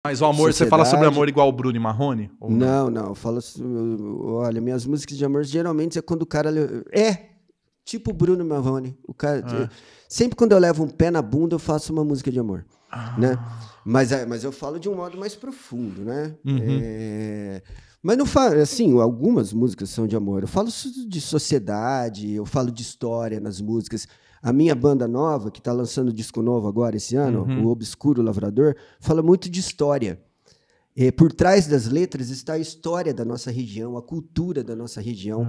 Mas o amor, você fala sobre amor igual o Bruno e Marrone? Não, eu falo... Olha, minhas músicas de amor geralmente é quando o cara... tipo o Bruno e Marrone. O cara, sempre quando eu levo um pé na bunda, eu faço uma música de amor. Né? Mas eu falo de um modo mais profundo, né? Mas não falo, assim, algumas músicas são de amor. Eu falo de sociedade, eu falo de história nas músicas. A minha banda nova, que está lançando disco novo agora esse ano, o Obscuro Lavrador, fala muito de história. Por trás das letras está a história da nossa região, a cultura da nossa região,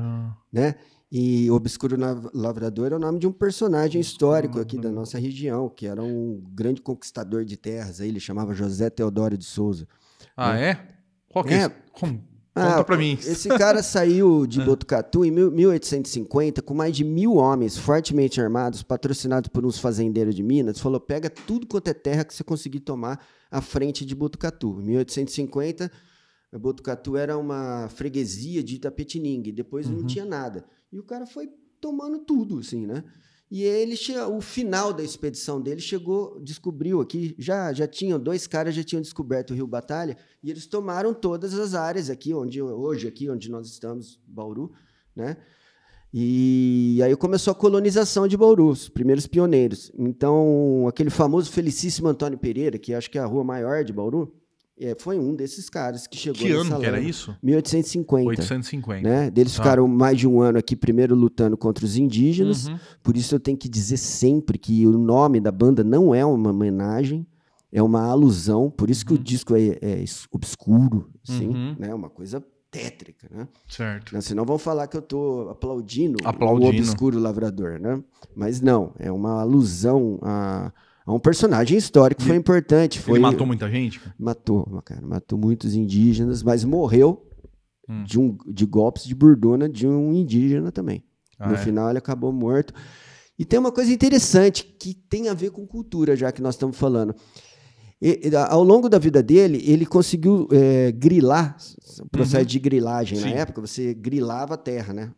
né? E o Obscuro Lavrador é o nome de um personagem histórico aqui da nossa região, que era um grande conquistador de terras. Aí ele chamava José Teodoro de Souza. É? Qual que é? Conta pra mim. Esse cara saiu de Botucatu em 1850 com mais de 1.000 homens fortemente armados, patrocinados por uns fazendeiros de Minas. Falou, pega tudo quanto é terra que você conseguir tomar à frente de Botucatu. Em 1850, Botucatu era uma freguesia de Itapetininga. Depois não tinha nada. E o cara foi tomando tudo, assim, né? E ele, o final da expedição dele descobriu aqui, já tinham, 2 caras já tinham descoberto o Rio Batalha, e eles tomaram todas as áreas aqui, onde nós estamos, Bauru, né? E aí começou a colonização de Bauru, os primeiros pioneiros. Então, aquele famoso Felicíssimo Antônio Pereira, que acho que é a rua maior de Bauru, foi um desses caras que chegou Que ano que era isso? 1850. 1850. Né? Eles ficaram mais de um ano aqui, primeiro lutando contra os indígenas. Por isso eu tenho que dizer sempre que o nome da banda não é uma homenagem, é uma alusão. Por isso que o disco é obscuro, assim, né? Uma coisa tétrica, né? Certo. Senão vão falar que eu estou aplaudindo o Obscuro Lavrador, né? Mas não, é uma alusão a um personagem histórico que foi importante. Ele matou muita gente? Matou, cara. Matou muitos indígenas, mas morreu de golpes de burduna de um indígena também. No final, ele acabou morto. E tem uma coisa interessante que tem a ver com cultura, já que nós estamos falando. Ao longo da vida dele, ele conseguiu grilar, o processo de grilagem. Na época, você grilava a terra, né?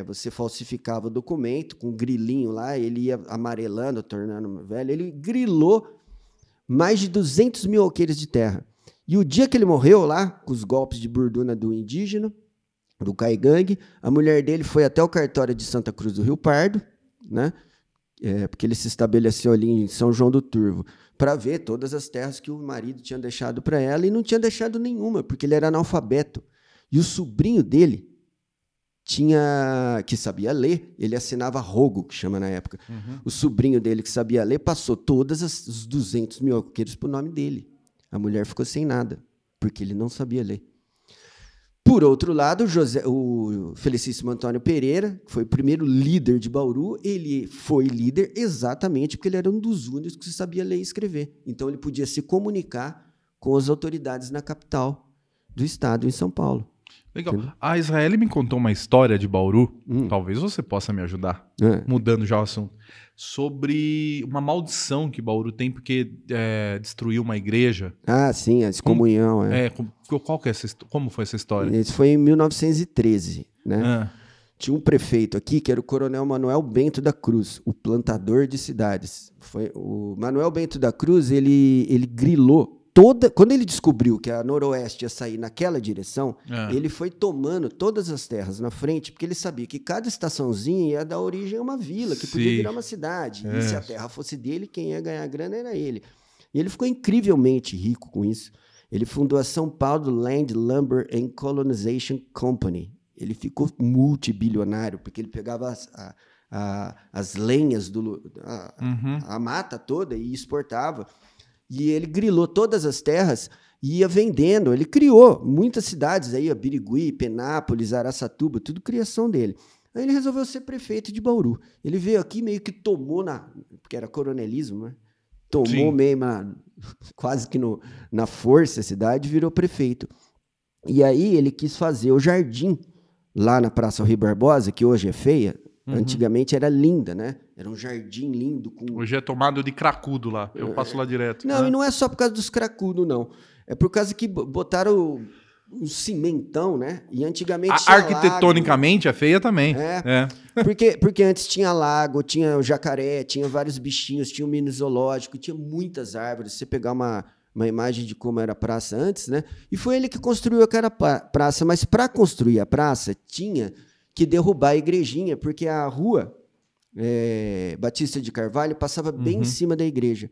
Você falsificava o documento com um grilinho lá, ele ia amarelando, tornando velho. Ele grilou mais de 200 mil alqueires de terra. E o dia que ele morreu lá, com os golpes de burduna do indígena, do Caigangue, a mulher dele foi até o cartório de Santa Cruz do Rio Pardo, né? Porque ele se estabeleceu ali em São João do Turvo, para ver todas as terras que o marido tinha deixado para ela, e não tinha deixado nenhuma, porque ele era analfabeto. E o sobrinho dele, que sabia ler, ele assinava rogo, que chama na época. O sobrinho dele, que sabia ler, passou todos os 200 mil alqueires para o nome dele. A mulher ficou sem nada, porque ele não sabia ler. Por outro lado, o Felicíssimo Antônio Pereira, que foi o primeiro líder de Bauru, ele foi líder exatamente porque ele era um dos únicos que sabia ler e escrever. Então, ele podia se comunicar com as autoridades na capital do estado, em São Paulo. Legal. A Israeli me contou uma história de Bauru, talvez você possa me ajudar, mudando já o assunto, sobre uma maldição que Bauru tem porque destruiu uma igreja. Ah, sim, a excomunhão. Como foi essa história? Isso foi em 1913, né? Tinha um prefeito aqui, que era o Coronel Manuel Bento da Cruz, o plantador de cidades. O Manuel Bento da Cruz, ele grilou quando ele descobriu que a Noroeste ia sair naquela direção, ele foi tomando todas as terras na frente, porque ele sabia que cada estaçãozinha ia dar origem a uma vila, que podia virar uma cidade. E se a terra fosse dele, quem ia ganhar grana era ele. E ele ficou incrivelmente rico com isso. Ele fundou a São Paulo Land, Lumber and Colonization Company. Ele ficou multibilionário, porque ele pegava as lenhas, a mata toda e exportava. E ele grilou todas as terras e ia vendendo. Ele criou muitas cidades aí, Birigui, Penápolis, Araçatuba, tudo criação dele. Aí ele resolveu ser prefeito de Bauru. Ele veio aqui meio que tomou, porque era coronelismo, né? Tomou meio quase que na força a cidade e virou prefeito. E aí ele quis fazer o jardim lá na Praça Rui Barbosa, que hoje é feia. Antigamente era linda, né? Era um jardim lindo. Hoje é tomado de cracudo lá. Eu passo lá direto. Não, e não é só por causa dos cracudos, não. É por causa que botaram um cimentão, né? E antigamente tinha arquitetonicamente lago. É feia também. Porque antes tinha lago, tinha o jacaré, tinha vários bichinhos, tinha um mini zoológico, tinha muitas árvores. Você pegar uma imagem de como era a praça antes, né? E foi ele que construiu aquela praça. Mas para construir a praça, tinha que derrubar a igrejinha, porque a rua Batista de Carvalho passava bem em cima da igreja.